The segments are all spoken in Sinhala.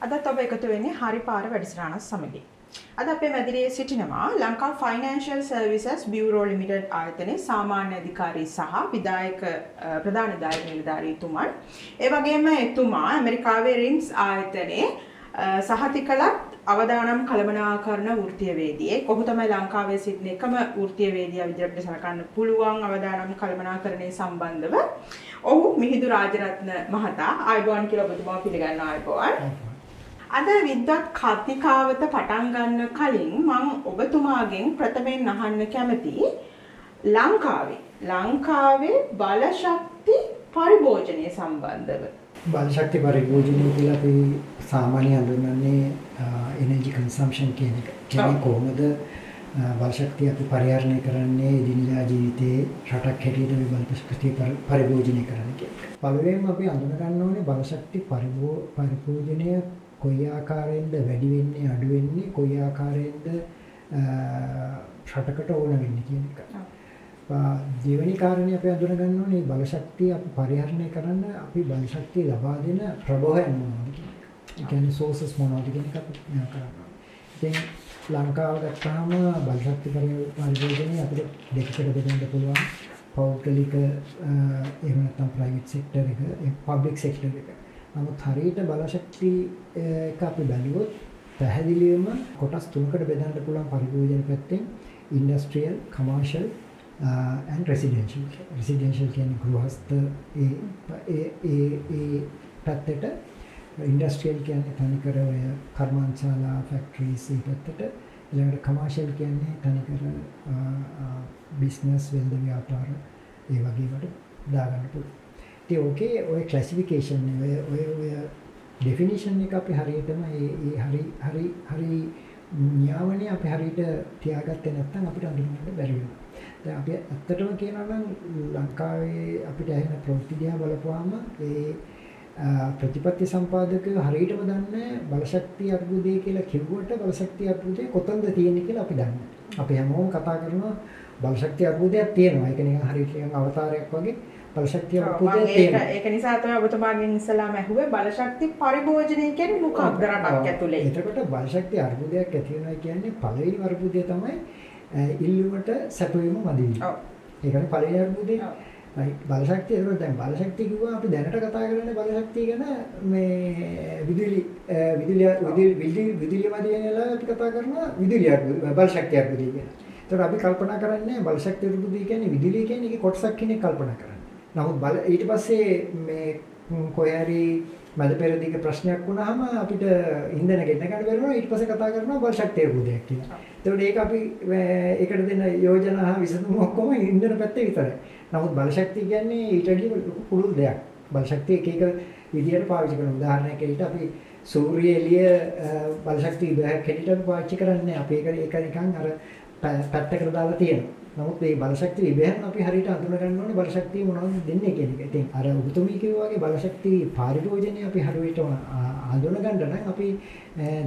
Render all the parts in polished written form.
අදත් ඔබ එකතු වෙන්නේ හරි පාර වැඩසටහනක් සමගින්. අද අපේ මැදිරියේ සිටිනවා Lanka financial services bureau limited ආයතනයේ සාමාන්‍ය අධිකාරී සහ විධායක ප්‍රධාන විධායක නිලධාරීතුමන්. ඒ වගේම එතුමා ඇමරිකාවේ රින්ස් ආයතනයේ සහතිකලත් අවදානම් කළමනාකරණ වෘත්තීයවේදියෙක්. ඔහු තමයි ලංකාවේ සිටින එකම වෘත්තීයවේදියා විදිහට අපිට සලකන්න පුළුවන් අවදානම් කළමනාකරණය සම්බන්ධව. ඔහු මිහිඳු රාජරත්න මහතා ආයුබෝවන් කියලා ඔබතුමා පිළිගන්නවා ආයුබෝවන්. අද විද්වත් කතිකාවත පටන් ගන්න කලින් මම ඔබතුමාගෙන් ප්‍රථමයෙන් අහන්න කැමතියි ලංකාවේ බලශක්ති පරිභෝජනය සම්බන්ධව. බලශක්ති පරිභෝජනය කියලා අපි සාමාන්‍ය හඳුන්වන්නේ එනර්ජි කන්සම්ප්ෂන් කියන එක. කියන්නේ කොහොමද බලශක්තිය අපි පරිහරණය කරන්නේ එදිනෙදා ජීවිතයේ රටක් හැටියට මේ බලශක්තිය පරිභෝජනය කරන්න කියන එක. පළවෙනිම අපි අඳුන ගන්න ඕනේ බලශක්ති පරිභෝජනය කොයි ආකාරයෙන්ද වැඩි වෙන්නේ අඩු වෙන්නේ කොයි ආකාරයෙන්ද රටකට ඕන වෙන්නේ කියන එක. දෙවෙනි කාරණේ අපි අඳුන ගන්න ඕනේ බලශක්තිය අපි පරිහරණය කරන්න අපි බලශක්තිය ලබා දෙන ප්‍රභවයන් මොනවද කියන එක. ඒ කියන්නේ sources මොනවද කියන එක අපි කරනවා. ඉතින් ලංකාව ගත්තාම බලශක්ති පරිභෝජනය අපිට දෙකකට බෙදන්න පුළුවන්. පෞද්ගලික එහෙම නැත්නම් ප්‍රයිවට් සෙක්ටර් එක, පබ්ලික් සෙක්ටර් එක. නමුත් හරියට බලශක්ති එක අපි බැලුවොත් පැහැදිලිවම කොටස් තුනකට බෙදන්න පුළුවන් පරිභෝජන පැත්තෙන් industrial, commercial and residential. Residential කියන්නේ ගෘහස්ත ඒ පැත්තට, ඉන්ඩස්ට්‍රියල් කියන්නේ තනිකර ඔය කර්මාන්තශාලා, ෆැක්ටරිස් ඒ පැත්තට, ඊළඟට කමර්ෂල් කියන්නේ තනිකර බිස්නස්, වෙළඳ ව්‍යාපාර ඒ වගේ වට දාගන්න පුළුවන්. ඉතින් ඕකේ ඔය ක්ලාසිෆිකේෂන් ඔය ඩෙෆිනිෂන් එක අපි හරියටම හරි න්‍යායවනේ අපි හරියට තියාගත්තේ නැත්නම් අපිට අඳුරගන්න බැරි වෙනවා. දැන් අපි ඇත්තටම කියනවා නම් ලංකාවේ අපිට ඇහෙන ප්‍රවෘත්ති දිහා බලපුවාම ඒ ප්‍රතිපත්ති සම්පාදකයෝ හරියටම දන්නේ බලශක්ති අර්බුදය කියලා කිව්වට බලශක්ති අර්බුදය කොතනද තියෙන්නේ කියලා අපි දන්නේ. අපි හැමෝම කතා කරනවා බලශක්ති අර්බුදයක් තියෙනවා. ඒක නිකන් හරියට නිකන් අවතාරයක් වගේ බලශක්තිය අර්බුදයක් තියෙනවා. ඒක නිසා තමයි ඔබතුමාගෙන් ඉස්සලාම ඇහුවේ බලශක්ති පරිභෝජනය කියන්නේ මොකක්ද රටක් ඇතුලේ. එතකොට බලශක්ති අර්බුදයක් ඇති වෙනවා කියන්නේ පළවෙනි අර්බුදය තමයි ඉල්ලුමට සැපයීම මදි වීම. ඔව්. ඒකනේ පළවෙනි අර්බුදේ. බලශක්තිය ඒකට දැන් බලශක්තිය කිව්වම අපි දැනට කතා කරන්නේ බලශක්තිය ගැන මේ විදුලිය මදි වෙන වෙලාව අපි කතා කරනවා විදුලිය අර්බුද බලශක්තිය අර්බුදය ගැන. ඒතකොට අපි කල්පනා කරන්නේ බලශක්තිය අර්බුදය කියන්නේ විදුලිය කියන්නේ ඒකේ කොටසක් කෙනෙක් කල්පනා කරන්නේ. නමුත් ඊට පස්සේ මේ කොහේ හරි මැද පෙරදිග ප්‍රශ්නයක් වුණාම අපිට ඉන්ධන ගෙන්න ගන්න බැරිනවා ඊට පස්සේ කතා කරනවා බලශක්තිය අර්බුදයක් කියලා. ඒතකොට ඒක අපි ඒකට දෙන යෝජනා හා විසඳුම් ඔක්කොම ඉන්ධන පැත්තේ විතරයි. නමුත් බලශක්තිය කියන්නේ ඊට වඩා පුළුල් දෙයක්. බලශක්තිය එක විදියට පාවිච්චි කරන උදාහරණයක් ඇරෙට අපි සූර්ය එළිය බලශක්තිය විභාගයක් හැටියට අපි පාවිච්චි කරන්නේ. අපි ඒක නිකන් අර පැත්තකට දාලා තියෙනවා. නමුත් මේ බලශක්ති විභාගයෙන් අපි හරියට අඳුන ගන්න ඕනේ බලශක්තිය මොනවද දෙන්නේ කියන එක. ඉතින් අර ඔබතුමී කිව්වා වගේ බලශක්ති පරිභෝජනය අපි හරියට අඳුන ගන්න නම් අපි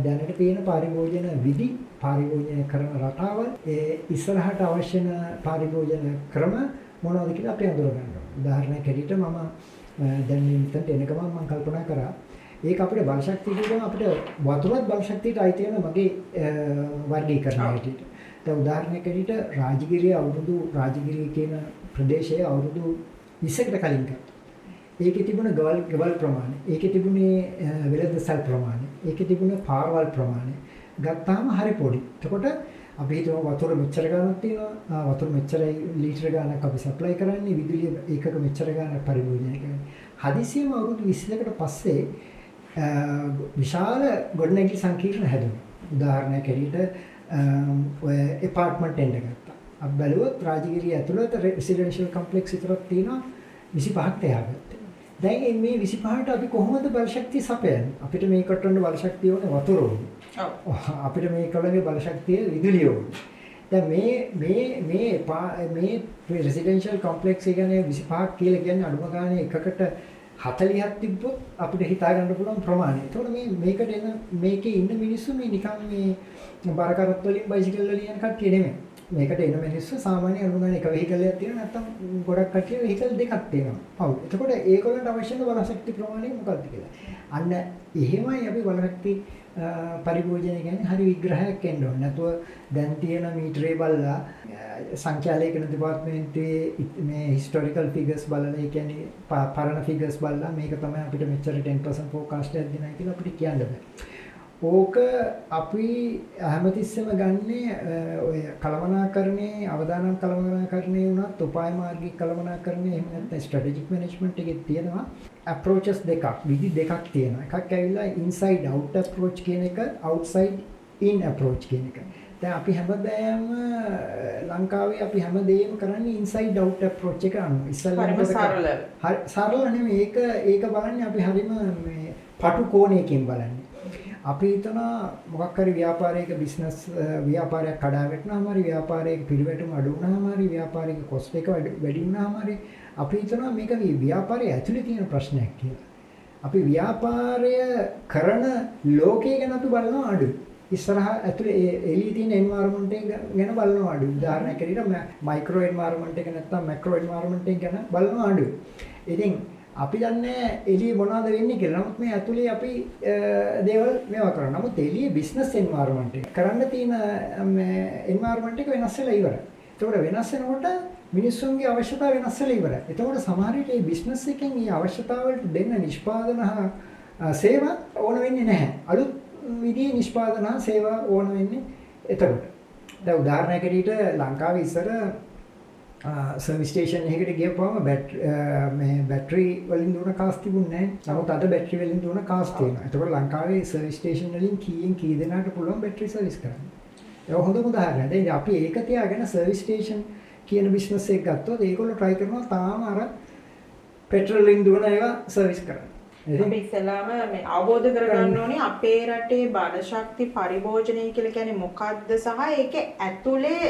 දැනට තියෙන පරිභෝජන විදි, පරිභෝජනය කරන රටාවල්, ඉස්සරහට අවශ්‍ය පරිභෝජන ක්‍රම මොනවද කියලා අපි අඳුර ගන්න ඕනේ. උදාහරණයක් හැටියට මම දැන් මේ මෙතනට එන ගමන් මම කල්පනා කරා ඒක අපිට බලශක්තිය කියනවා අපිට වතුරත් බලශක්තියට අයිති වෙන මගේ වර්ගීකරණය හැටියට. දැන් උදාහරණයක් ඇරෙට රාජගිරිය කියන ප්‍රදේශයේ අවුරුදු 20කට කලින් ඒකේ තිබුණ ගෙවල් ප්‍රමාණය, ඒකේ තිබුණේ වෙළඳසල් ප්‍රමාණය, ඒකේ තිබුණ පාරවල් ප්‍රමාණය ගත්තාම හරි පොඩි. එතකොට අපි හිතමු වතුර මෙච්චර ගාණක් තියෙනවා, වතුර මෙච්චරයි ලීටර ගාණක් අපි සප්ලයි කරන්නේ, විදුලිය ඒකක මෙච්චර ගාණක් පරිභෝජනය කරන්නේ. හදිසියෙම අවුරුදු 20කට පස්සේ විශාල ගොඩනැගිලි සංකීර්ණ හැදුණා. උදාහරණයක් ඇරෙට ඔය ඇපාර්ට්මන්ට් එන්න ගත්තා. අපි බැලුවොත් රාජගිරිය ඇතුළත රෙසිඩෙන්ෂල් කොම්ප්ලෙක්ස් විතරක් තියෙනවා 25ක් තියාගත්තා. දැන් මේ 25ට අපි කොහොමද බලශක්තිය සපයන්නේ? අපිට මේකට වන්න බලශක්තිය ඕනේ වතුර ඕනේ. ඔව්. අපිට මේකලගේ බලශක්තිය විදුලිය ඕනේ. දැන් මේ රෙසිඩෙන්ෂල් කොම්ප්ලෙක්ස් එක කියන්නේ 25ක් කියලා කියන්නේ අඩුම ගානේ එකකට 40ක් තිබ්බොත් අපිට හිතා ගන්න පුළුවන් ප්‍රමාණය. ඒතකොට මේකේ ඉන්න මිනිස්සු මේ නිකන් මේ බරකරත් වලින් බයිසිකල් වලින් යන කට්ටිය නෙමෙයි. මේකට එන මිනිස්සු සාමාන්‍ය අනුගමන එක වෙහිකල් එකක් තියෙනවා නැත්නම් ගොඩක් කට්ටිය වෙහිකල් දෙකක් තියෙනවා. ඔව්. එතකොට ඒගොල්ලන්ට අවශ්‍ය කරන බලශක්ති ප්‍රමාණය මොකක්ද කියලා. අන්න එහෙමයි අපි බලශක්ති පරිභෝජනය කියන්නේ හරි විග්‍රහයක් එන්න ඕනේ. නැතුව දැන් තියෙන මීටරේ බලලා සංඛ්‍යාලේඛන දෙපාර්තමේන්තුවේ මේ හිස්ටොරිකල් ෆිගර්ස් බලලා ඒ කියන්නේ පරණ ෆිගර්ස් බලලා මේක තමයි අපිට මෙච්චර 10% ફોකාස්ට් එකක් දෙනයි කියලා අපිට කියන්න බෑ. ඕක අපි හැමතිස්සෙම ගන්නේ ඔය කළමනාකරණයේ අවදානම් කළමනාකරණයේ වුණත් උපාය මාර්ගික කළමනාකරණයේ එහෙම නැත්නම් ස්ට්‍රැටජික් මැනේජ්මන්ට් එකේ තියෙනවා අප්‍රෝචස් දෙකක් විදි දෙකක් තියෙනවා. එකක් ඇවිල්ලා ඉන්සයිඩ් අවුට් අප්‍රෝච් කියන එක අවුට්සයිඩ් ඉන් අප්‍රෝච් කියන එක. දැන් අපි හැමදාම ලංකාවේ අපි හැමදේම කරන්නේ ඉන්සයිඩ් අවුට් අප්‍රෝච් එක අනුව. ඉස්සල්ලාම සරල නෙමෙයි ඒක බලන්නේ අපි හරිම මේ පටු කෝණයකින් බලන්නේ. අපි හිතන මොකක් හරි ව්‍යාපාරයක බිස්නස් ව්‍යාපාරයක් කඩා වැටුනාම හරි ව්‍යාපාරයක පිළිවෙටම අඩු වුණාම හරි ව්‍යාපාරික කොස්ට් එක වැඩි වුණාම හරි අපි හිතනවා මේක ව්‍යාපාරයේ ඇතුලේ තියෙන ප්‍රශ්නයක් කියලා. අපි ව්‍යාපාරය කරන ලෝකය ගැන අපි බලනවා අඩු. ඉස්සරහා ඇතුලේ එළියේ තියෙන එන්වයරන්මන්ට් එක ගැන බලනවා අඩු. උදාහරණයක් ඇරෙන්න මයික්‍රෝ එන්වයරන්මන්ට් එක නැත්නම් මැක්‍රෝ එන්වයරන්මන්ට් එක ගැන බලනවා අඩු. ඉතින් අපි දන්නේ එළියේ මොනවද වෙන්නේ කියලා. නමුත් මේ ඇතුලේ අපි දේවල් මේවා කරනවා. නමුත් එළියේ බිස්නස් එන්වයරන්මන්ට් එක කරන්න තියෙන මේ එන්වයරන්මන්ට් එක වෙනස් වෙලා ඉවරයි. ඒතකොට වෙනස් වෙනකොට මිනිස්සුන්ගේ අවශ්‍යතාව වෙනස් වෙලා ඉවරයි. ඒතකොට සමහර විට මේ බිස්නස් එකෙන් මේ අවශ්‍යතාවලට දෙන්න නිෂ්පාදන සේවා ඕන වෙන්නේ නැහැ. අලුත් විදිහේ නිෂ්පාදන සේවා ඕන වෙන්නේ එතකොට. දැන් උදාහරණයක් ඇරෙන්න ලංකාවේ ඉස්සර සර්විස් ස්ටේෂන් එකකට ගියපුවම මේ බැටරි වලින් දුවන කාස් තිබුණේ නැහැ. නමුත් අද බැටරි වලින් දුවන කාස් තියෙනවා. ඒතකොට ලංකාවේ සර්විස් ස්ටේෂන් වලින් කී දෙනාට පුළුවන් බැටරි සර්විස් කරන්න. ඒක හොඳම උදාහරණයක්. දැන් අපි ඒක තියාගෙන සර්විස් ස්ටේෂන් කියන බිස්නස් එක ගත්තොත් ඒගොල්ලෝ try කරනවා තාම අර පෙට්‍රල් වලින් දුවන ඒවා සර්විස් කරන්න. අපි ඉස්සෙල්ලාම මේ අවබෝධ කරගන්න ඕනේ අපේ රටේ බලශක්ති පරිභෝජනය කියලා කියන්නේ මොකක්ද සහ ඒකේ ඇතුලේ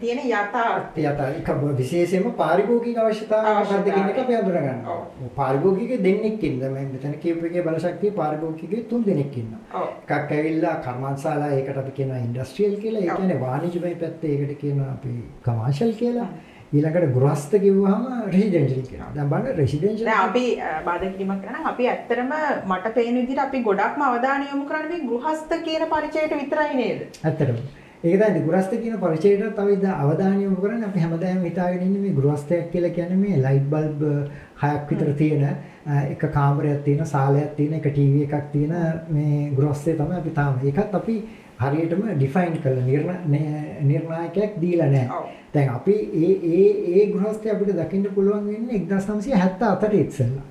තියෙන යථාර්ථය. ඒක විශේෂයෙන්ම පාරිභෝගික අවශ්‍යතාවය මොකක්ද කියන එක අපි හඳුනා ගන්නවා. පාරිභෝගික දෙන්නෙක් ඉන්නවා. මම මෙතන කියපු එකේ බලශක්තිය පාරිභෝගිකයේ 3 දෙනෙක් ඉන්නවා. එකක් ඇවිල්ලා කර්මාන්තශාලා ඒකට අපි කියනවා ඉන්ඩස්ට්‍රියල් කියලා. ඒ කියන්නේ වාණිජමය පැත්තේ ඒකට කියනවා අපි කමර්ෂල් කියලා. ඊළඟට ගෘහස්ත කිව්වහම රෙසිඩෙන්ෂල් කියනවා. දැන් බලන්න රෙසිඩෙන්ෂල් දැන් අපි බාධා කිරීමක් කරනවා. අපි ඇත්තටම මට පේන විදිහට අපි ගොඩක්ම අවධානය යොමු කරන්නේ මේ ගෘහස්ත කියන පරිචයට විතරයි නේද? ඇත්තටම. ඒක තමයි ගෘහස්ත කියන පරිචයටත් අපි අවධානය යොමු කරන්නේ. අපි හැමදාම හිතාගෙන ඉන්නේ මේ ගෘහස්තයක් කියලා කියන්නේ මේ ලයිට් බල්බ් 6ක් විතර තියෙන එක කාමරයක් තියෙන සාලයක් තියෙන එක ටීවී එකක් තියෙන මේ ගෘහස්තය තමයි අපි තාම. ඒකත් අපි හරියටම ඩිෆයින් කරලා නිර්ණායකයක් දීලා නැහැ. දැන් අපි ඒ ගෘහස්තය අපිට දකින්න පුළුවන් වෙන්නේ 1978 ඉස්සෙල්ලා.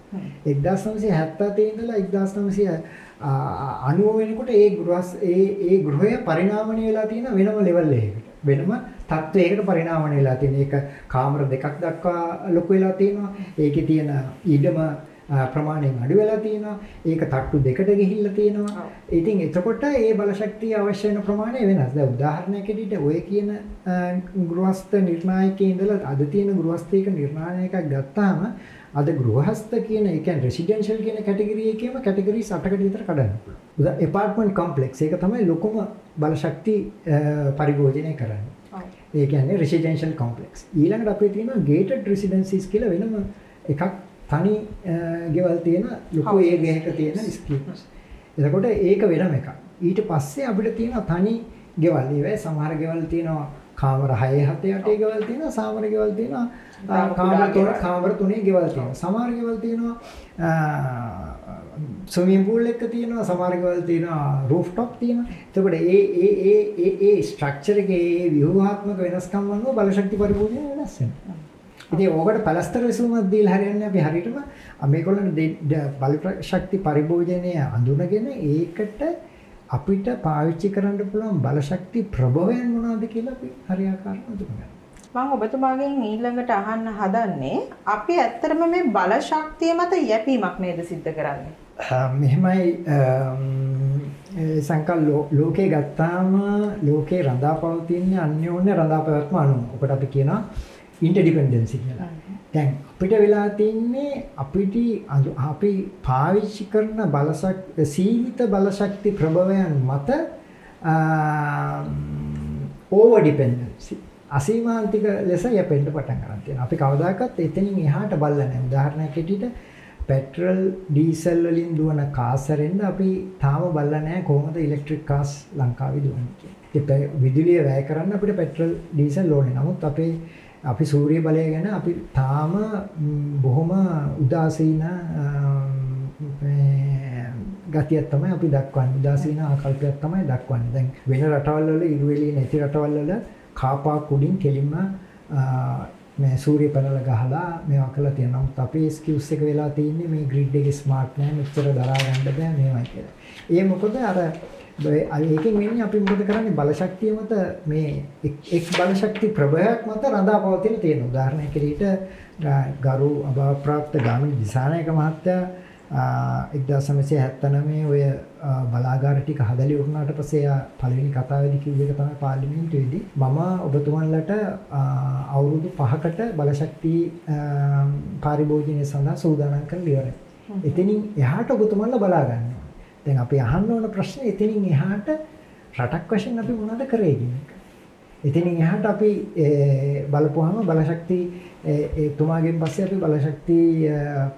1977 ඉඳලා 1990 වෙනකොට ඒ ගෘහය පරිණාමණය වෙලා තියෙන වෙනම ලෙවල් එකකට. වෙනම තත්වයකට පරිණාමණය වෙලා තියෙන. ඒක කාමර දෙකක් දක්වා ලොකු වෙලා තියෙනවා. ඒකේ තියෙන ඉඩම ප්‍රමාණයෙන් අඩු වෙලා තියෙනවා. ඒක තට්ටු දෙකට ගිහිල්ලා තියෙනවා. ඉතින් එතකොට ඒ බලශක්තිය අවශ්‍ය වෙන ප්‍රමාණය වෙනස්. දැන් උදාහරණයක් ඇටියට ඔය කියන ගෘහස්ත නිර්ණායකයේ ඉඳලා අද තියෙන ගෘහස්තයක නිර්ණායකයක් ගත්තාම අද ගෘහස්ත කියන ඒ කියන්නේ රෙසිඩෙන්ෂල් කියන කැටගරි එකේම කැටගරිස් 8කට විතර කඩන්න පුළුවන්. උදා එපාර්ට්මන්ට් කොම්ප්ලෙක්ස් ඒක තමයි ලොකුම බලශක්ති පරිභෝජනය කරන්නේ. ඒ කියන්නේ රෙසිඩෙන්ෂල් කොම්ප්ලෙක්ස්. ඊළඟට අපේ තියෙනවා ගේටඩ් රෙසිඩෙන්සිස් කියලා වෙනම එකක් තනි ගෙවල් තියෙන ලොකු ඒ ගහක තියෙන ස්කීම්ස්. එතකොට ඒක වෙනම එකක්. ඊට පස්සේ අපිට තියෙන තනි ගෙවල්. ඒවයි සමහර ගෙවල් තියෙනවා කාමර 6 7 8 ගෙවල් තියෙනවා. සමහර ගෙවල් තියෙනවා කාමර 3 ගෙවල් තියෙනවා. සමහර ගෙවල් තියෙනවා ස්විමින් pool එක තියෙනවා. සමහර ගෙවල් තියෙනවා rooftop තියෙනවා. එතකොට ඒ ස්ට්‍රක්චර් එකේ ඒ ව්‍යුහාත්මක වෙනස්කම් අනුව බලශක්ති පරිභෝජනය වෙනස් වෙනවා. ඉතින් ඕකට පලස්තර විසඳුමක් දීලා හරියන්නේ අපි හරියටම මේගොල්ලන්ට බලශක්ති පරිභෝජනය අඳුනගෙන ඒකට අපිට පාවිච්චි කරන්න පුළුවන් බලශක්ති ප්‍රභවයන් මොනවද කියලා අපි හරියාකාරව අඳුනගන්න. මම ඔබතුමාගෙන් ඊළඟට අහන්න හදන්නේ අපි ඇත්තටම මේ බලශක්තිය මත යැපීමක් නේද සිද්ධ කරන්නේ? මෙහෙමයි සංකල් ලෝකේ ගත්තාම ලෝකේ රඳාපවතින අන්‍යෝන්‍ය රඳාපවත්ම අනුව. ඔකට අපි කියනවා ඉන්ටර්ඩිපෙන්ඩන්සි කියලා. දැන් අපිට වෙලා තින්නේ අපි පාවිච්චි කරන සීමිත බලශක්ති ප්‍රභවයන් මත ඕවර් ඩිපෙන්ඩන්සි. අසීමාන්තික ලෙස යැපෙන්න පටන් ගන්න තියෙනවා. අපි කවදාකවත් එතනින් එහාට බලලා නැහැ. උදාහරණයක් හැටියට පෙට්‍රල් ඩීසල් වලින් දුවන කාස් හැරෙන්න අපි තාම බලලා නැහැ කොහොමද ඉලෙක්ට්‍රික් කාස් ලංකාවේ දුවන්නේ කියලා. ඒ විදුලිය වැය කරන්න අපිට පෙට්‍රල් ඩීසල් ඕනේ. නමුත් අපි සූර්ය බලය ගැන අපි තාම බොහොම උදාසීන ගතියක් තමයි අපි දක්වන්නේ. උදාසීන ආකල්පයක් තමයි දක්වන්නේ. දැන් වෙන රටවල් වල ඉරු එළිය නැති රටවල් වල කාපා කුඩින් කෙලින්ම මේ සූර්ය පැනල ගහලා මේවා කරලා තියෙනවා. නමුත් අපේ එක්ස්කියුස් එක වෙලා තියෙන්නේ මේ ග්‍රිඩ් එකේ ස්මාර්ට් නැහැ මෙච්චර දරා ගන්න බෑ මේවයි කියලා. ඒ මොකද අර ඒකෙන් වෙන්නේ අපි මොකද කරන්නේ බලශක්තිය මත මේ එක් බලශක්ති ප්‍රභාවයක් මත රඳා පවතින තියෙන. උදාහරණයක් විදිහට ගරු අභාවප්‍රාප්ත ගාමිණී දිසානායක මහත්තයා 1979 ඔය බලාගාර ටික හදලා ඉවරනාට පස්සේ යා පළවෙනි කතාවේදී කිව්ව එක තමයි පාර්ලිමේන්තුවේදී මම ඔබතුමන්ලට අවුරුදු 5කට බලශක්ති පරිභෝජනය සඳහා සූදානම් කරලා ඉවරයි. එතනින් එහාට ඔබතුමන්ලා බලා ගන්නවා. දැන් අපි අහන්න ඕන ප්‍රශ්නේ එතනින් එහාට රටක් වශයෙන් අපි මොනවද කරේ කියන එක. එතනින් එහාට අපි බලපුවාම බලශක්ති එතුමාගෙන් පස්සේ අපි බලශක්ති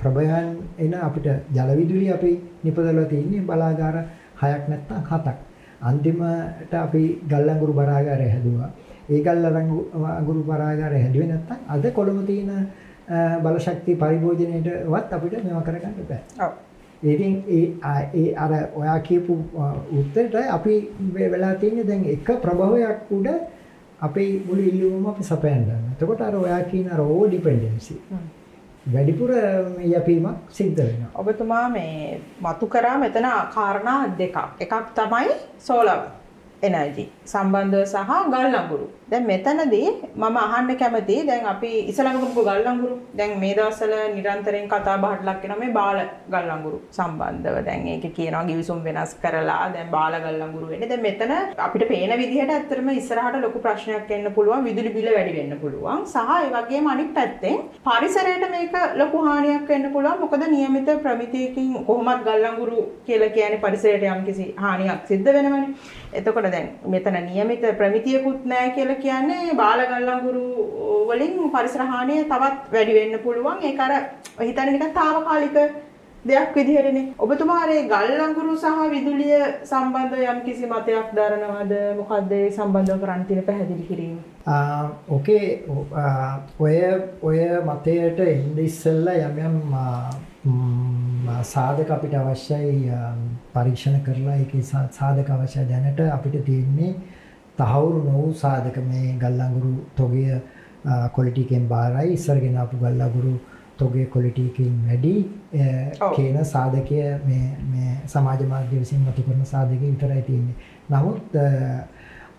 ප්‍රභයන් එන අපිට ජල විදුලිය අපි නිපදවලා තියෙන්නේ බලාගාර 6ක් නැත්නම් 7ක්. අන්තිමට අපි ගල්අඟුරු බලාගාරය හැදුවා. ඒ ගල්අඟුරු බලාගාරය හැදුවේ නැත්නම් අද කොළඹ තියෙන බලශක්ති පරිභෝජනයේටවත් අපිට මේවා කරගන්න බෑ. ඔව්. ඉතින් ඒ අර ඔයා කියපු උත්තරයට අපි වෙලා තියෙන්නේ දැන් එක ප්‍රභවයක් උඩ අපේ මුළු ඉල්ලුමම අපි සපයන්න ගන්නවා. එතකොට අර ඔයා කියන අර ඕවර් ඩිපෙන්ඩන්සි වැඩිපුර යැපීමක් සිද්ධ වෙනවා. ඔබතුමා මේ මතු කරා මෙතන කාරණා දෙකක්. එකක් තමයි සෝලර් එනර්ජි සම්බන්ධව සහ ගල් අඟුරු. දැන් මෙතනදී මම අහන්න කැමතියි දැන් අපි ඉස්සලඟ ගමු ගල් අඟුරු. දැන් මේ දවස්වල නිරන්තරයෙන් කතා බහට ලක් වෙනවා මේ බාල ගල් අඟුරු සම්බන්ධව. දැන් ඒක කියනවා ගිවිසුම් වෙනස් කරලා දැන් බාල ගල් අඟුරු වෙන්නේ. දැන් මෙතන අපිට පේන විදිහට ඇත්තටම ඉස්සරහට ලොකු ප්‍රශ්නයක් එන්න පුළුවන්. විදුලි බිල වැඩි වෙන්න පුළුවන්. සහ ඒ වගේම අනිත් පැත්තෙන් පරිසරයට මේක ලොකු හානියක් වෙන්න පුළුවන්. මොකද નિયમિત ප්‍රමිතියකින් කොහොමත් ගල් අඟුරු කියලා කියන්නේ පරිසරයට යම්කිසි හානියක් සිද්ධ වෙනවනේ. එතකොට දැන් මෙතන નિયમિત ප්‍රමිතියකුත් නැහැ කියලා කියන්නේ බාල ගල් අඟුරු වලින් පරිසර හානිය තවත් වැඩි වෙන්න පුළුවන්. ඒක අර හිතන්නේ නිකන් తాවකාලික දෙයක් විදිහටනේ. ඔබතුමා අර ගල් අඟුරු සහ විදුලිය සම්බන්ධව යම්කිසි මතයක් දරනවද? මොකද්ද ඒ සම්බන්ධව කරන්න තියෙන පැහැදිලි කිරීම? ඕකේ ඔය මතයට එන්න ඉස්සෙල්ලා යම් සාධක අපිට අවශ්‍යයි පරීක්ෂණ කරලා ඒකේ සාධක අවශ්‍ය දැනට අපිට තියෙන්නේ තහවුරු නොවු සාධක මේ ගල් අඟුරු තොගය ක්වොලිටි එකෙන් බාරයි ඉස්සරගෙන ආපු ගල් අඟුරු තොගය ක්වොලිටි එකෙන් වැඩි කියන සාධකය මේ සමාජ මාධ්‍ය විසින් මතු කරන සාධකය විතරයි තියෙන්නේ. නමුත්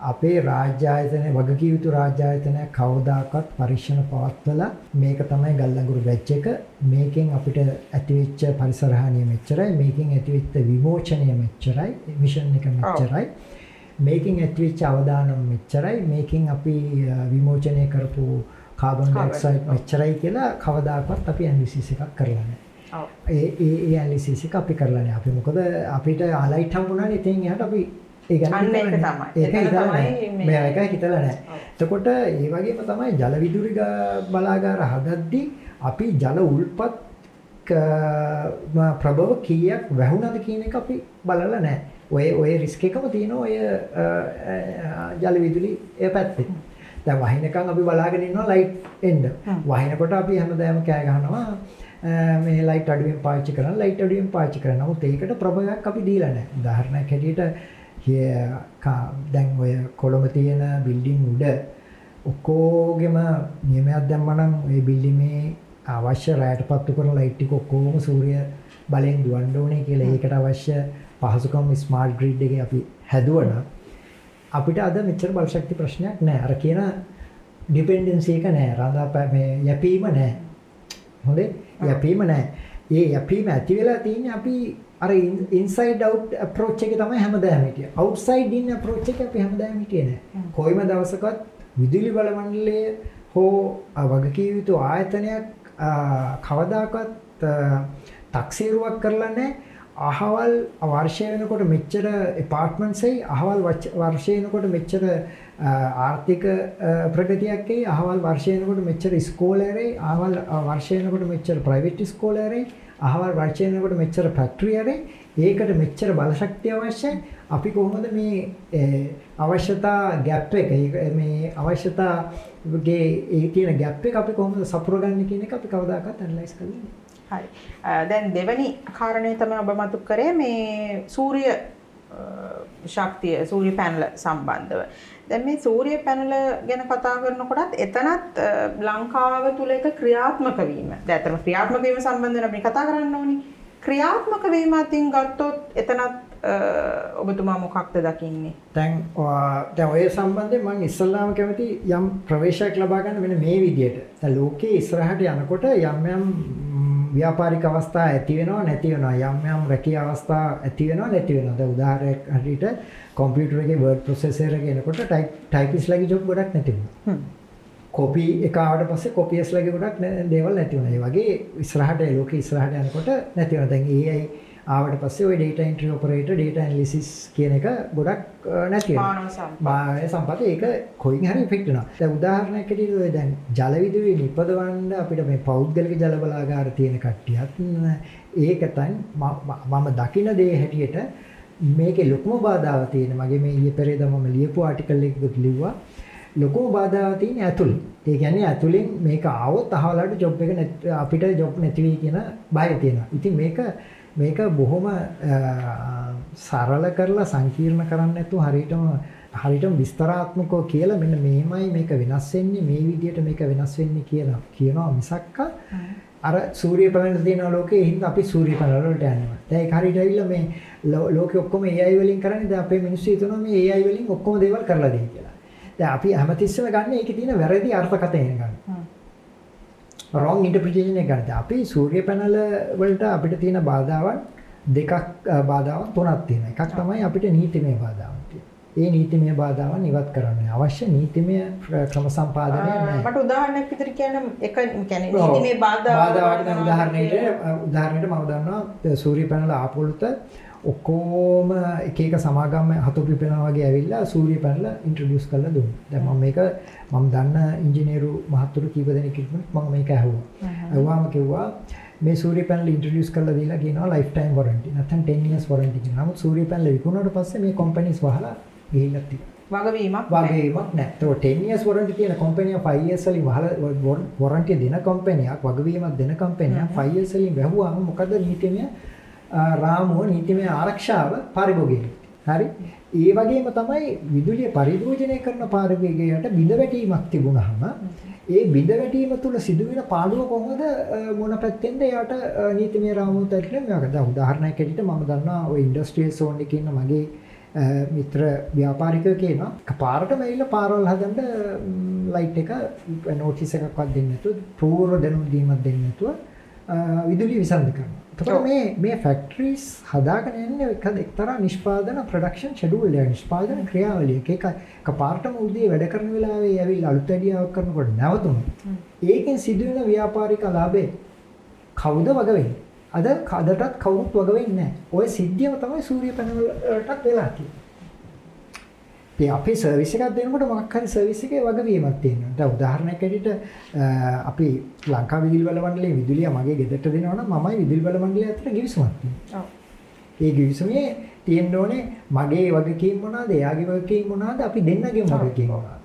අපේ රාජ්‍ය ආයතන වගකීම් යුතු රාජ්‍ය ආයතනයක් කවදාකවත් පරීක්ෂණ පවත්වලා මේක තමයි ගල් අඟුරු බැච් එක මේකෙන් අපිට ඇතිවෙච්ච පරිසර හානිය මෙච්චරයි මේකෙන් ඇතිවෙච්ච විමෝචනය මෙච්චරයි මිෂන් එක මෙච්චරයි මේකෙන් ඇතිවෙච්ච අවදානම් මෙච්චරයි මේකෙන් අපි විමෝචනය කරපු කාබන් ඩයොක්සයිඩ් මෙච්චරයි කියලා කවදාකවත් අපි ඇනලිසිස් එකක් කරලා නැහැ. ඒ ඇනලිසිස් එක අපි කරලා නැහැ. අපි මොකද අපිට ආලයිට් හම්බුණානේ ඉතින් එහාට අපි ඒක තමයි. ඒක හිතලා නැහැ. එතකොට ඒ වගේම තමයි ජල විදුලි බලාගාර හදද්දී අපි ජල උල්පත් ප්‍රභව කීයක් වැහුණාද කියන එක අපි බලලා නැහැ. ඔය රිස්ක් එකම තියෙනවා ඔය ජල විදුලි ඒ පැත්තේ. දැන් වහිනකම් අපි බලාගෙන ඉන්නවා ලයිට් එන්න. වහිනකොට අපි හැමදාම කෑ ගහනවා මේ ලයිට් අඩුවෙන් පාවිච්චි කරන්න ලයිට් අඩුවෙන් පාවිච්චි කරන්න. නමුත් ඒකට ප්‍රභවයක් අපි දීලා නැහැ. උදාහරණයක් හැටියට දැන් ඔය කොළඹ තියෙන බිල්ඩින් උඩ ඔක්කොගෙම නියමයක් දැම්මනම් ওই බිල්ඩිමේ අවශ්‍ය රැයට පත්තු කරන ලයිට් ටික ඔක්කොම සූර්ය බලෙන් දුවන්න ඕනේ කියලා ඒකට අවශ්‍ය පහසුකම් ස්මාර්ට් ග්‍රිඩ් එකේ අපි හැදුවනම් අපිට අද මෙච්චර බලශක්ති ප්‍රශ්නයක් නැහැ. අර කියන ඩිපෙන්ඩන්සි එක නැහැ. රඳා මේ යැපීම නැහැ. හොඳේ යැපීම නැහැ. ඒ යැපීම ඇති වෙලා තියෙන්නේ අපි අර ඉන්සයිඩ් අවුට් අප්‍රෝච් එකේ තමයි හැමදාම හිටියේ. අවුට්සයිඩ් ඉන් අප්‍රෝච් එක අපි හැමදාම හිටියේ නැහැ. කොයිම දවසකවත් විදුලි බල මණ්ඩලය හෝ වගකීම් යුතු ආයතනයක් කවදාකවත් තක්සේරුවක් කරලා නැහැ අහවල් වර්ෂය වෙනකොට මෙච්චර ඇපාර්ට්මන්ට්ස් එයි අහවල් වර්ෂය වෙනකොට මෙච්චර ආර්ථික ප්‍රගතියක් එයි අහවල් වර්ෂය වෙනකොට මෙච්චර ඉස්කෝලේරේ අහවල් වර්ෂය වෙනකොට මෙච්චර ප්‍රයිවට් ඉස්කෝලේරේ අහවල් වර්ෂය වෙනකොට මෙච්චර ෆැක්ටරියරේ ඒකට මෙච්චර බලශක්තිය අවශ්‍යයි අපි කොහොමද මේ අවශ්‍යතා ගැප් එක මේ අවශ්‍යතාගේ ඒ තියෙන ගැප් එක අපි කොහොමද සපුරගන්නේ කියන එක අපි කවදාකවත් ඇනලයිස් කරලා නැහැ. හරි. දැන් දෙවැනි කාරණේ තමයි ඔබ මතු කරේ මේ සූර්ය ශක්තිය සූර්ය පැනල සම්බන්ධව. දැන් මේ සූර්ය පැනල ගැන කතා කරනකොටත් එතනත් ලංකාව තුල එක ක්‍රියාත්මක වීම. දැන් අතන ක්‍රියාත්මක වීම සම්බන්ධව අපි කතා කරන්න ඕනේ. ක්‍රියාත්මක වීම අතින් ගත්තොත් එතනත් ඔබතුමා මොකක්ද දකින්නේ? දැන් ඔය සම්බන්ධයෙන් මම ඉස්සල්ලාම කැමති යම් ප්‍රවේශයක් ලබා ගන්න මෙන්න මේ විදියට. දැන් ලෝකයේ ඉස්සරහට යනකොට යම් ව්‍යාපාරික අවස්ථා ඇති වෙනවා නැති වෙනවා යම් රැකිය අවස්ථා ඇති වෙනවා නැති වෙනවා. දැන් උදාහරණයක් හරියට කම්පියුටර් එකේ වර්ඩ් ප්‍රොසෙසර් එක එනකොට ටයිපිස්ට්ලාගේ ජොබ් ගොඩක් නැති වුණා. කොපි එක ආවට පස්සේ කොපියස්ලාගේ ගොඩක් දේවල් නැති වුණා. ඒ වගේ ඉස්සරහට ලෝකෙ ඉස්සරහට යනකොට නැති වෙනවා. දැන් AI ආවට පස්සේ ওই data entry operator data analysis කියන එක ගොඩක් නැති වෙනවා. මානව සම්පත ඒක කොයින් හරි ඉෆෙක්ට් වෙනවා. දැන් උදාහරණයක් ඇටියට ඔය දැන් ජල විදුලිය නිපදවන්න අපිට මේ පෞද්ගලික ජල බලාගාර තියෙන කට්ටියත් ඒක තමයි මම දකින දේ හැටියට මේකේ ලොකුම බාධාව තියෙන මගේ මේ ඊයේ පෙරේද මම ලියපු ආටිකල් එකකුත් ලිව්වා ලොකුම බාධාව තියෙන ඇතුළේ. ඒ කියන්නේ ඇතුළෙන් මේක ආවොත් අහවලට ජොබ් එක අපිට ජොබ් නැති වෙයි කියන බය තියෙනවා. ඉතින් මේක බොහොම සරල කරලා සංකීර්ණ කරන්න නැතුව හරියටම විස්තරාත්මකව කියලා මෙන්න මේමයි මේක වෙනස් වෙන්නේ මේ විදිහට මේක වෙනස් වෙන්නේ කියලා කියනවා මිසක්ක අර සූර්ය පැනල තියෙන ලෝකේ හින්දා අපි සූර්ය පැනල වලට යනවා. දැන් ඒක හරියට ඇවිල්ලා මේ ලෝකේ ඔක්කොම AI වලින් කරන්නේ දැන් අපේ මිනිස්සු හිතනවා මේ AI වලින් ඔක්කොම දේවල් කරලා දෙයි කියලා. දැන් අපි හැමතිස්සෙම ගන්න ඒකේ තියෙන වැරදි අර්ථකථනය ගන්න. wrong interpretation එක ගන්න. අපි සූර්ය පැනල වලට අපිට තියෙන බාධාවන් දෙකක් බාධාවන් තුනක් තියෙනවා. එකක් තමයි අපිට නීතිමය බාධාවන් තියෙනවා. ඒ නීතිමය බාධාවන් ඉවත් කරන්න අවශ්‍ය නීතිමය ක්‍රම සම්පාදනය නැහැ. මට උදාහරණයක් විතර කියන්න එක කියන්නේ නීතිමය බාධාවට දැන් උදාහරණයට මම දන්නවා සූර්ය පැනල ආපොලුත ඔක්කොම එක එක සමාගම් හතු පිපෙනවා වගේ ඇවිල්ලා සූර්ය පැනල ඉන්ට්‍රොඩියුස් කරලා දුන්නා. දැන් මම මේක මම දන්න ඉංජිනේරු මහතුරු කීප දෙනෙක් ඉක්මනට මම මේක ඇහුවා. ඇහුවාම කිව්වා මේ සූර්ය පැනල ඉන්ට්‍රොඩියුස් කරලා දීලා කියනවා ලයිෆ් ටයිම් වොරන්ටි. නැත්නම් 10 years වොරන්ටි කියනවා. නමුත් සූර්ය පැනල විකුණුවාට පස්සේ මේ කම්පැනිස් වහලා ගිහිල්ලා තියෙනවා. වගවීමක් නැහැ. ඒක 10 years වොරන්ටි තියෙන කම්පැනිය 5 years වලින් වහලා වොරන්ටි දෙන කම්පැනියක් වගවීමක් දෙන කම්පැනියක් 5 years වලින් වැහුවාම මොකද නීතිමය රාමුව නීතිමය ආරක්ෂාව පරිභෝගය. හරි. ඒ වගේම තමයි විදුලිය පරිභෝජනය කරන පාරිභෝගිකයට බිඳ වැටීමක් තිබුණාම ඒ බිඳ වැටීම තුළ සිදුවෙන පාඩුව කොහොමද මොන පැත්තෙන්ද එයාට නීතිමය රාමුව තැරිලා මේක. දැන් උදාහරණයක් ඇටියට මම දන්නවා ඔය ඉන්ඩස්ට්‍රියල් සෝන් එකේ ඉන්න මගේ මිත්‍ර ව්‍යාපාරිකයෝ කියනවා එකපාරටම ඇවිල්ලා පාරවල් හදන්න ලයිට් එක නෝටිස් එකක්වත් දෙන්නේ නැතුව පූර්ව දැනුම් දීමක් දෙන්නේ නැතුව විදුලිය විසන්ධි කරනවා. එතකොට මේ ෆැක්ටරිස් හදාගෙන යන්නේ එක්තරා නිෂ්පාදන ප්‍රොඩක්ෂන් ෂෙඩියුල් එක නිෂ්පාදන ක්‍රියාවලියක එකපාරටම උදේ වැඩ කරන වෙලාවේ ඇවිල්ලා අලුත් ඇඩියාවක් කරනකොට නැවතුණා. ඒකෙන් සිදුවෙන ව්‍යාපාරික ලාභේ කවුද වග වෙන්නේ? අදටත් කවුරුත් වග වෙන්නේ නැහැ. ওই සිද්ධියම තමයි සූර්ය පැනල වලටත් වෙලා තියෙන්නේ. ඉතින් අපි සර්විස් එකක් දෙනකොට මොකක් හරි සර්විස් එකේ වගවීමක් තියෙනවා. දැන් උදාහරණයක් ඇටියට අපි ලංකා විදුලි බල මණ්ඩලයේ විදුලිය මගේ ගෙදරට දෙනවා නම් මමයි විදුලි බල මණ්ඩලය අතර ගිවිසුමක් තියෙනවා. ඒ ගිවිසුමේ තියෙන්න ඕනේ මගේ වගකීම් මොනවාද, එයාගේ වගකීම් මොනවාද, අපි දෙන්නගේම වගකීම් මොනවාද.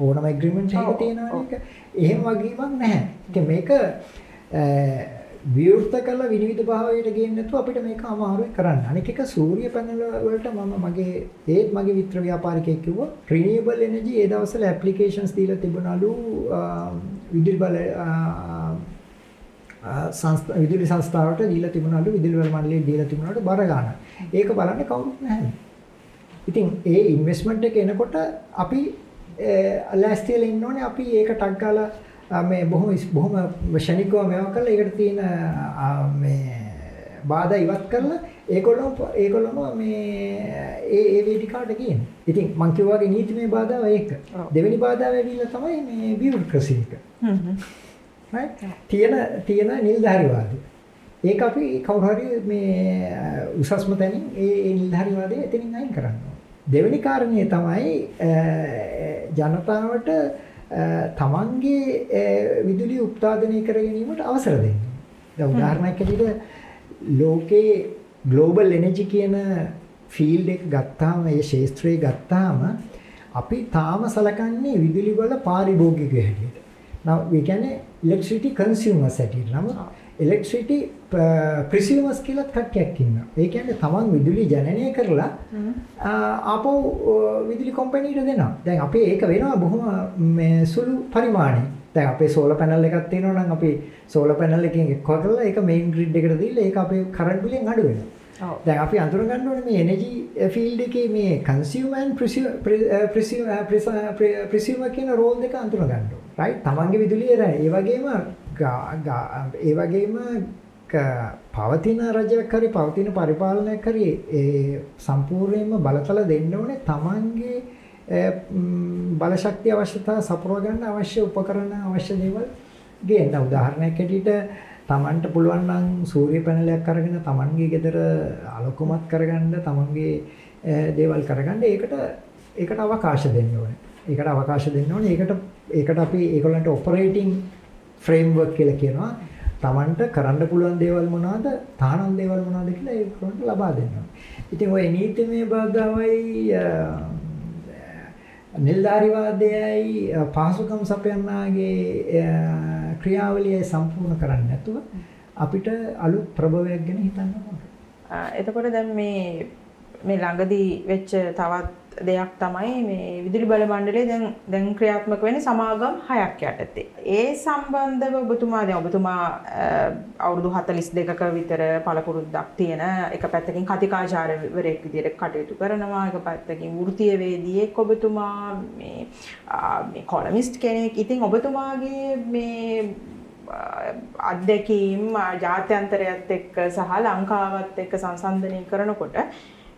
ඕනම ඇග්‍රීමන්ට් එකක තියෙනවා නේද? එහෙම වගකීමක් නැහැ. ඉතින් මේක විවෘත කළ විනිවිද භාවයට ගේන්න නැතුව අපිට මේක අමාරුයි කරන්න. අනික එක සූර්ය පැනල වලට මගේ මිත්‍ර ව්‍යාපාරිකයෙක් කිව්වා රිනියබල් එනර්ජි ඒ දවස්වල ඇප්ලිකේෂන්ස් දීලා තිබුණලු විදුලි බල විදුලි සංස්ථාවට දීලා තිබුණලු විදුලි බල මණ්ඩලයේ දීලා තිබුණාට බර ගන්න. ඒක බලන්න කවුරුත් නැහැ. ඉතින් ඒ ඉන්වෙස්ට්මන්ට් එක එනකොට අපි ලෑස්තිලා ඉන්න ඕනේ අපි ඒක ටක් ගාලා මේ බොහොම ෂණිකව මේවා කරලා ඒකට තියෙන මේ බාධා ඉවත් කරලා ඒගොල්ලොම මේ ඒ වේදිකාවට ගියනේ. ඉතින් මං කිව්වා වගේ නීතිමය බාධාව ඒක. දෙවෙනි බාධාව ඇවිල්ලා තමයි මේ බියුරෝක්‍රසි එක. right? තියෙන නිලධාරීවාදී. ඒක අපි කවුරු හරි මේ උසස්ම තැනින් ඒ නිලධාරීවාදය එතනින් අයින් කරන්න ඕනේ. දෙවෙනි කාරණේ තමයි ජනතාවට තමන්ගේ විදුලිය උත්පාදනය කර ගැනීමට අවසර දෙන්න. දැන් උදාහරණයක් ඇටියට ලෝකේ ග්ලෝබල් එනර්ජි කියන ෆීල්ඩ් එක ගත්තාම ඒ ක්ෂේත්‍රය ගත්තාම අපි තාම සලකන්නේ විදුලි වල පාරිභෝගිකය හැටියට. now we කියන්නේ electricity consumers හැටියට. නම් electricity consumers කියලා කට්ටියක් ඉන්නවා. ඒ කියන්නේ තමන් විදුලි ජනනය කරලා ආපහු විදුලි කම්පැනිට දෙනවා. දැන් අපි ඒක වෙනවා බොහොම මේ සුළු පරිමාණයක්. දැන් අපේ සෝලර් පැනල් එකක් තියෙනවා නම් අපි සෝලර් පැනල් එකකින් එක්ව කරලා ඒක මෙයින් ග්‍රිඩ් එකට දීලා ඒක අපේ කරන්ට් බිලෙන් අඩු වෙනවා. දැන් අපි අඳුර ගන්න ඕනේ මේ එනර්ජි ෆීල්ඩ් එකේ මේ කන්සියුමර් ඇන්ඩ් ප්‍රිසියුමර් කියන රෝල් දෙක අඳුර ගන්න ඕනේ. රයිට්? තමන්ගේ විදුලිය ඒ වගේම පවතින රජයක් හරි පවතින පරිපාලනයක් හරි ඒ සම්පූර්ණයෙන්ම බලතල දෙන්න ඕනේ තමන්ගේ බලශක්තිය අවශ්‍යතාව සපුරව ගන්න අවශ්‍ය උපකරණ අවශ්‍ය දේවල් ගේන්න. උදාහරණයක් ඇටියට තමන්ට පුළුවන් නම් සූර්ය පැනලයක් අරගෙන තමන්ගේ ගෙදර අලකුමත් කරගන්න තමන්ගේ දේවල් කරගන්න ඒකට අවකාශ දෙන්න ඕනේ. ඒකට අවකාශ දෙන්න ඕනේ. ඒකට අපි ඒගොල්ලන්ට ඔපරේටිං ෆ්‍රේම්වර්ක් කියලා කියනවා. තමන්ට කරන්න පුළුවන් දේවල් මොනවද? තහනම් දේවල් මොනවද කියලා ඒගොල්ලන්ට ලබා දෙන්න ඕනේ. ඉතින් ওই නීතිමය බාධාවයි නිලධාරීවාදයයි පහසුකම් සපයන්නාගේ ක්‍රියාවලිය සම්පූර්ණ කරන්නේ නැතුව අපිට අලුත් ප්‍රභවයක් ගැන හිතන්න ඕනේ. එතකොට දැන් මේ ළඟදී වෙච්ච තවත් දෙයක් තමයි මේ විදුලි බල මණ්ඩලයේ දැන් ක්‍රියාත්මක වෙන්නේ සමාගම් 6ක් යටතේ. ඒ සම්බන්ධව ඔබතුමා අවුරුදු 42ක විතර පළපුරුද්දක් තියෙන එක පැත්තකින් කතිකාචාර්යවරයෙක් විදිහට කටයුතු කරනවා, එක පැත්තකින් වෘත්තීය වේදිකයෙක් ඔබතුමා මේ කොලමිස්ට් කෙනෙක්. ඉතින් ඔබතුමාගේ මේ අත්දැකීම් ජාත්‍යන්තරයත් එක්ක සහ ලංකාවත් එක්ක සංසන්දනය කරනකොට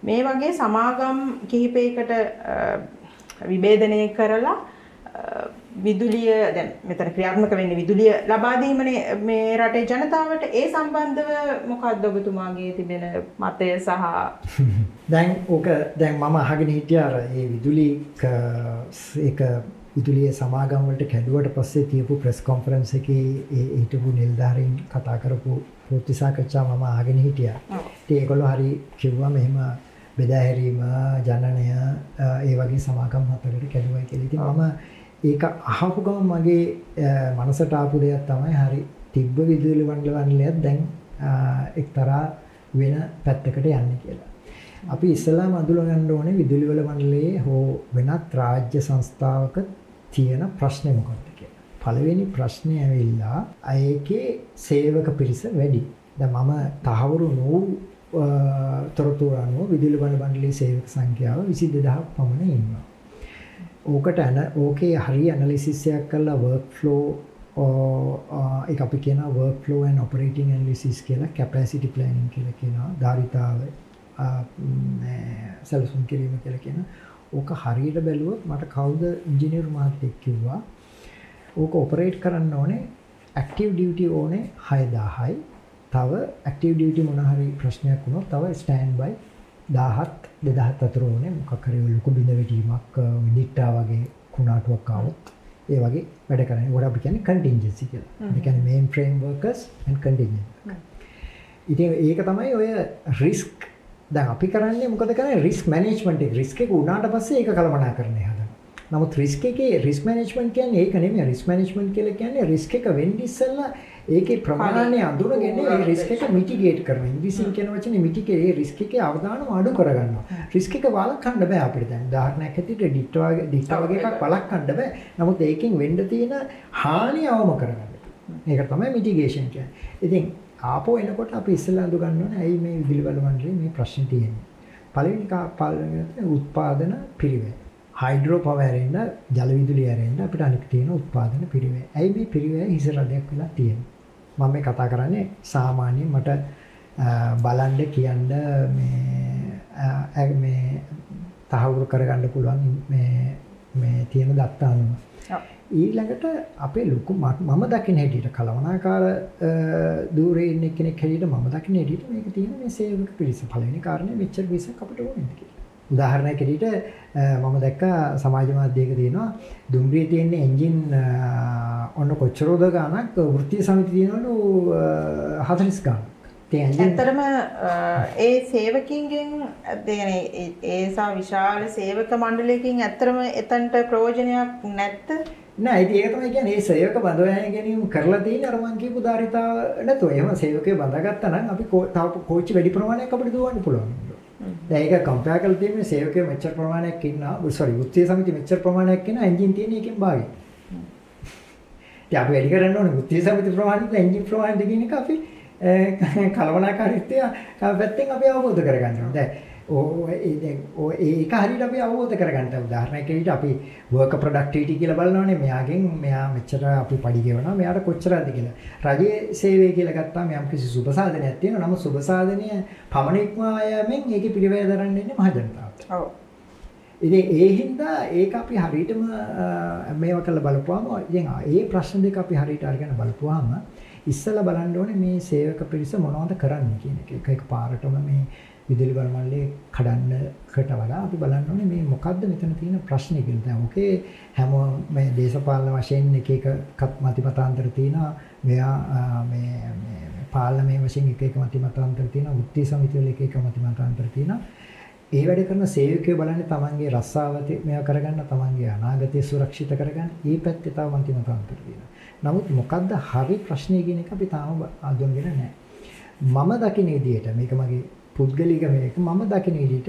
මේ වගේ සමාගම් කිහිපයකට විභේදනය කරලා විදුලිය දැන් මෙතන ක්‍රියාත්මක වෙන්නේ විදුලිය ලබා දීමනේ මේ රටේ ජනතාවට. ඒ සම්බන්ධව මොකක්ද ඔබතුමාගේ තිබෙන මතය සහ දැන් මම අහගෙන හිටියා අර මේ විදුලි ඒක විදුලිය සමාගම් වලට කැඩුවට පස්සේ තියපු ප්‍රෙස් කොන්ෆරන්ස් එකේ ඒ හිටපු නිලධාරීන් කතා කරපු පොත්ති සාකච්ඡා මම අහගෙන හිටියා. ඉතින් ඒගොල්ලෝ හරි කිව්වා මෙහෙම බෙදාහැරීම ජනනය ඒ වගේ සමාගම් 4කට කැඩුවයි කියලා. ඉතින් මම ඒක අහපු ගමන් මගේ මනසට ආපු දෙයක් තමයි හරි තිබ්බ විදුලි මණ්ඩලයක් දැන් එක්තරා වෙන පැත්තකට යන්නේ කියලා. අපි ඉස්සෙල්ලාම අඳුර ගන්න ඕනේ විදුලි වල මණ්ඩලයේ හෝ වෙනත් රාජ්‍ය සංස්ථාවක තියෙන ප්‍රශ්නේ මොකක්ද කියලා. පළවෙනි ප්‍රශ්නේ ඇවිල්ලා ඒකේ සේවක පිරිස වැඩි. දැන් මම තහවුරු නෝ තොරතුරු අනුව විදුලි බල මණ්ඩලයේ සේවක සංඛ්‍යාව 22000ක් පමණ ඉන්නවා. ඕකේ හරි ඇනලිසිස් එකක් කරලා වර්ක් ෆ්ලෝ ඒක අපි කියනවා work flow and operating analysis කියලා, කැපැසිටි ප්ලෑනින් කියලා කියනවා, ධාරිතාව සැලසුම් කිරීම කියලා කියනවා. ඕක හරියට බැලුවොත් මට කවුද ඉංජිනේරු මහත්තයෙක් කිව්වා ඕක ඔපරේට් කරන්න ඕනේ ඇක්ටිව් ඩියුටි ඕනේ 6000යි. තව ඇක්ටිව් ඩියුටි මොන හරි ප්‍රශ්නයක් වුණොත් තව ස්ටෑන්ඩ් බයි 1000ත් 2000ත් අතර ඕනේ. මොකක් හරි ලොකු බිඳ වැටීමක් විදිට්ටා වගේ කුණාටුවක් ආවොත් ඒ වගේ වැඩ කරන්නේ. ඒකට අපි කියන්නේ කන්ටින්ජන්සි කියලා. ඒ කියන්නේ මේන් ෆ්‍රේම් වර්කර්ස් ඇන්ඩ් කන්ටින්ජන්ට්. ඉතින් ඒක තමයි ඔය රිස්ක්. දැන් අපි කරන්නේ මොකද කරන්නේ? රිස්ක් මැනේජ්මන්ට් එක. රිස්ක් එක උනාට පස්සේ ඒක කළමනාකරණය හදනවා. නමුත් රිස්ක් එකේ රිස්ක් මැනේජ්මන්ට් කියන්නේ ඒක නෙමෙයි. රිස්ක් මැනේජ්මන්ට් කියලා කියන්නේ රිස්ක් එක වෙන්නේ ඉස්සෙල්ලා ඒකේ ප්‍රමාණය අඳුනගෙන ඒ රිස්ක් එක මිටිගේට් කරනවා. ඉංග්‍රීසියෙන් කියන වචනේ මිටිගේට් ඒ රිස්ක් එකේ අවදානම අඩු කරගන්නවා. රිස්ක් එක වළක්වන්න බෑ අපිට දැන්. උදාහරණයක් ඇටියට ඩිට්ටා වගේ එකක් වළක්වන්න බෑ. නමුත් ඒකෙන් වෙන්න තියෙන හානිය අවම කරගන්න. ඒක තමයි මිටිගේෂන් කියන්නේ. ඉතින් ආපහු එනකොට අපි ඉස්සෙල්ලා අඳු ගන්න ඕනේ ඇයි මේ විදුලි බල මණ්ඩලයේ මේ ප්‍රශ්නේ තියෙන්නේ. පළවෙනි උත්පාදන පිරිවැය. හයිඩ්‍රෝ පවර් ඇරෙන්න ජල විදුලිය ඇරෙන්න අපිට අනික තියෙන උත්පාදන පිරිවැය. ඇයි මේ පිරිවැය හිස රදයක් වෙලා තියෙන්නේ? මම මේ කතා කරන්නේ සාමාන්‍යයෙන් මට බලන්න කියන්න මේ තහවුරු කරගන්න පුළුවන් මේ මේ තියෙන දත්ත අනුව. ඊළඟට අපේ ලොකු මම දකින්න හැටියට කලවනාකාර දූරේ ඉන්න කෙනෙක් හැටියට මම දකින්න හැටියට මේක තියෙන මේ සේවක පිරිස පළවෙනි කාරණේ මෙච්චර පිරිසක් අපිට ඕනෙද කියලා. උදාහරණයක් හැටියට මම දැක්කා සමාජ මාධ්‍යයක තියෙනවා දුම්රියේ තියෙන එන්ජින් ඔන්න කොච්චරද ගානක් වෘත්තීය සමිති තියෙනවලු 40 ගානක්. ඇත්තටම ඒ සේවකින්ගෙන් ඒසා විශාල සේවක මණ්ඩලයකින් ඇත්තටම එතනට ප්‍රයෝජනයක් නැත්ද? නෑ ඒක තමයි කියන්නේ මේ සේවක බඳවා ගැනීම කරලා තියෙන අර මං කියපු ධාරිතාව නැතුව එහෙම සේවකයෝ බඳගත්තා නම් අපි තව කෝච්චි වැඩි ප්‍රමාණයක් අපිට දුවන්න පුළුවන්. දැන් ඒක කම්පෙයාර් කරලා තියෙන්නේ සේවකයෝ මෙච්චර ප්‍රමාණයක් ඉන්නවා වෘත්තීය සමිති මෙච්චර ප්‍රමාණයක් ඉන්නවා එන්ජින් තියෙන එකෙන් භාගය. ඉතින් අපි වැඩි කරන්න ඕනේ වෘත්තීය සමිති ප්‍රමාණයට එන්ජින් ප්‍රමාණය දෙකින් එක අපි කලවනාකාරීත්වය පැත්තෙන් අපි අවබෝධ කරගන්න ඕනේ. දැන් ඒක හරියට අපි අවබෝධ කරගන්න. උදාහරණයක් විදිහට අපි worker productivity කියලා බලනවානේ. මෙයා මෙච්චර අපි පඩි ගෙවනවා. මෙයාට කොච්චරද කියලා. රජයේ සේවය කියලා ගත්තාම යම් කිසි සුබ සාධනයක් තියෙනවා. නමුත් සුබ සාධනය පමණක්ම ආයමෙන් ඒකේ පිළිවෙල දරන්න ඉන්නේ මහ ජනතාවට. ඔව්. ඉතින් ඒ හින්දා ඒක අපි හරියටම මේවා කරලා බලපුවාම ඉතින් ඒ ප්‍රශ්න දෙක අපි හරියට අරගෙන බලපුවාම ඉස්සලා බලන්න ඕනේ මේ සේවක පිරිස මොනවද කරන්නේ කියන එක. එක පාරටම මේ විදුලි බල මණ්ඩලයේ කඩන්නකට වඩා අපි බලන්න ඕනේ මේ මොකද්ද මෙතන තියෙන ප්‍රශ්නේ කියලා. දැන් ඔකේ හැම මේ දේශපාලන වශයෙන් එක මතිමතාන්තර තියෙනවා. මෙයා මේ පාර්ලිමේන්තු වශයෙන් එක මතිමතාන්තර තියෙනවා. වෘත්තීය සමිති වල එක මතිමතාන්තර තියෙනවා. ඒ වැඩ කරන සේවකයෝ බලන්නේ තමන්ගේ රස්සාවතේ මේවා කරගන්න, තමන්ගේ අනාගතය සුරක්ෂිත කරගන්න. මේ පැත්තේ තව මතිමතාන්තර තියෙනවා. නමුත් මොකද්ද හරි ප්‍රශ්නේ කියන එක අපි තාම අඳුනගෙන නැහැ. මම දකින විදිහට මේක මගේ පුද්ගලික මේක මම දකින විදිහට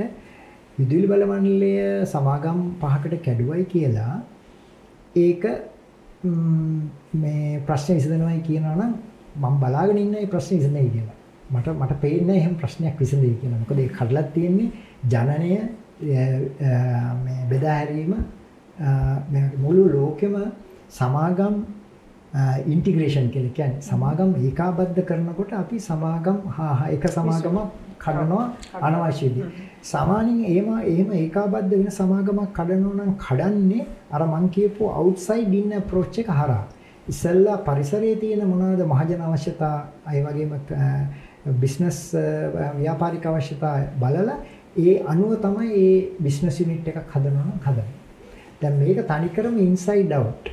විදුලි බල මණ්ඩලය සමාගම් 5කට කැඩුවයි කියලා ඒක මේ ප්‍රශ්නේ විසඳනවායි කියනවා නම් මම බලාගෙන ඉන්න මේ ප්‍රශ්නේ විසඳෙයි කියලා. මට පේන්නේ එහෙම ප්‍රශ්නයක් විසඳෙයි කියලා. මොකද ඒක කඩලා තියෙන්නේ ජනනය මේ බෙදා හැරීම මේ මුළු ලෝකෙම සමාගම් ඉන්ටිග්‍රේෂන් කියලා කියන්නේ සමාගම් ඒකාබද්ධ කරනකොට අපි සමාගම් එක සමාගමක් කඩනවා අනවශ්‍යදී. සාමාන්‍යයෙන් එහෙම ඒකාබද්ධ වෙන සමාගමක් කඩනවා නම් කඩන්නේ අර මං කියපු අවුට්සයිඩ් ඉන් අප්‍රෝච් එක හරහා. ඉස්සෙල්ලා පරිසරයේ තියෙන මොනවාද මහජන අවශ්‍යතා, ඒ වගේම බිස්නස් ව්‍යාපාරික අවශ්‍යතා බලලා ඒ අනුව තමයි මේ බිස්නස් යුනිට් එකක් හදනවා නම් හදන්නේ. දැන් මේක තනිකරම ඉන්සයිඩ් අවුට්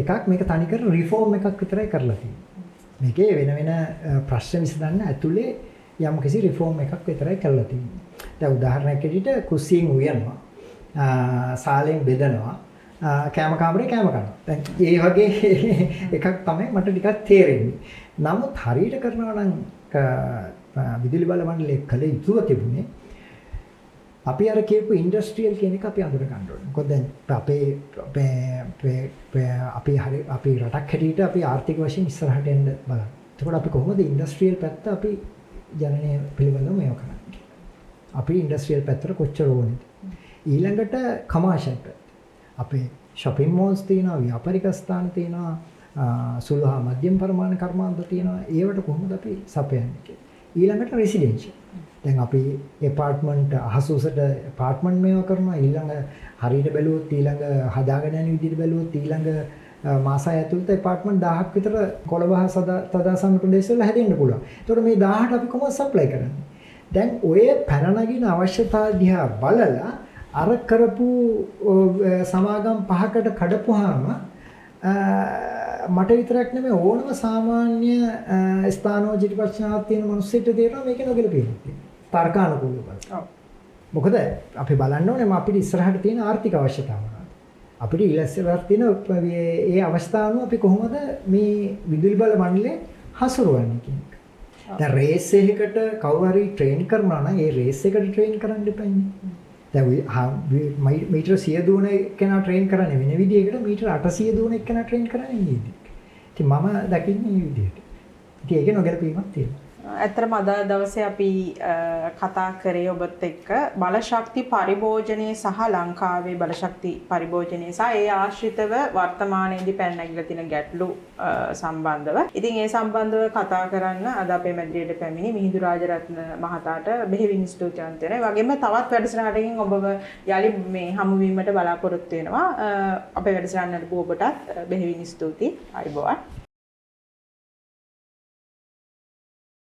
එකක්, මේක තනිකර රිෆෝම් එකක් විතරයි කරලා තියෙන්නේ. මේකේ වෙන වෙන ප්‍රශ්න විසඳන්න ඇතුලේ යම් කිසි රිෆෝම් එකක් විතරයි කරලා තියෙන්නේ. දැන් උදාහරණයක් විදිහට කුස්සියෙන් උයනවා, සාලෙන් බෙදනවා, කෑම කාමරේ කෑම කනවා. දැන් මේ වගේ එකක් තමයි මට ටිකක් තේරෙන්නේ. නමුත් හරියට කරනවා නම් විදුලි බල මණ්ඩලයේ කළ යුතුව තිබුණේ අපි අර කියපු ඉන්ඩස්ට්‍රියල් කියන එක අපි අඳුර ගන්න ඕනේ. මොකද දැන් අපි රටක් හැටියට අපි ආර්ථික වශයෙන් ඉස්සරහට එන්න බලන්න. එතකොට අපි කොහොමද ඉන්ඩස්ට්‍රියල් පැත්ත අපි ජනනය පිළිබඳව මේව කරන්නේ? අපි ඉන්ඩස්ට්‍රියල් පැත්තට කොච්චර ඕනේද? ඊළඟට කමර්ෂල් පැත්ත. අපේ shopping malls තියෙනවා, ව්‍යාපාරික ස්ථාන තියෙනවා, සුළු හා මධ්‍යම පරිමාණ කර්මාන්ත තියෙනවා. ඒවට කොහොමද අපි සපයන්නේ කියලා. ඊළඟට රෙසිඩෙන්ෂල්. දැන් අපි ඇපාර්ට්මන්ට් අහසුසට ඇපාර්ට්මන්ට් මේවා කරනවා. ඊළඟ හරියට බැලුවොත් ඊළඟ හදාගෙන යන විදිහට බැලුවොත් ඊළඟ මාසය ඇතුළත ඇපාර්ට්මන්ට් 1000ක් විතර කොළඹ තදාසම ප්‍රදේශවල හැදෙන්න පුළුවන්. ඒතකොට මේ 1000ට අපි කොහොමද සප්ලයි කරන්නේ? දැන් ඔය පැන නගින අවශ්‍යතා දිහා බලලා අර කරපු සමාගම් 5කට කඩපුවාම මට විතරක් නෙමෙයි ඕනම සාමාන්‍ය ස්ථානෝචිත ප්‍රශ්නාවක් තියෙන මිනිස්සුන්ට තේරෙනවා මේක නොගැලපෙන්නේ. තර්කානුකූලව බලන්න. ඔව්. මොකද අපි බලන්න ඕනේ අපිට ඉස්සරහට තියෙන ආර්ථික අවශ්‍යතාව මොනවද? අපිට ඉලක්කයක් තියෙන ඒ අවස්ථාවන අපි කොහොමද මේ විදුලි බල මණ්ඩලය හසුරුවන්නේ කියන එක. දැන් රේස් එකකට කවුරු හරි ට්‍රේන් කරනවා නම් ඒ රේස් එකට ට්‍රේන් කරන්න දෙපන්නේ. දැන් මීටර 100 දුවන කෙනා ට්‍රේන් කරන්නේ වෙන විදිහකට, මීටර 800 දුවන කෙනා ට්‍රේන් කරන්නේ මේ විදිහට. ඉතින් මම දකින්නේ මේ විදිහට. ඉතින් ඒකේ නොගැලපීමක් තියෙනවා. ඇත්තටම අද දවසේ අපි කතා කරේ ඔබත් එක්ක බලශක්ති පරිභෝජනය සහ ලංකාවේ බලශක්ති පරිභෝජනය සහ ඒ ආශ්‍රිතව වර්තමානයේදී පැන නැගිලා තියෙන ගැටලු සම්බන්ධව. ඉතින් ඒ සම්බන්ධව කතා කරන්න අද අපේ මැදිරියට පැමිණි මිහිඳු රාජරත්න මහතාට බෙහෙවින් ස්තුතිවන්ත වෙනවා. ඒ වගේම තවත් වැඩසටහනකින් ඔබව යලි මේ හමු වීමට බලාපොරොත්තු වෙනවා. අපේ වැඩසටහනට ඔබටත් බෙහෙවින් ස්තුතියි. ආයුබෝවන්.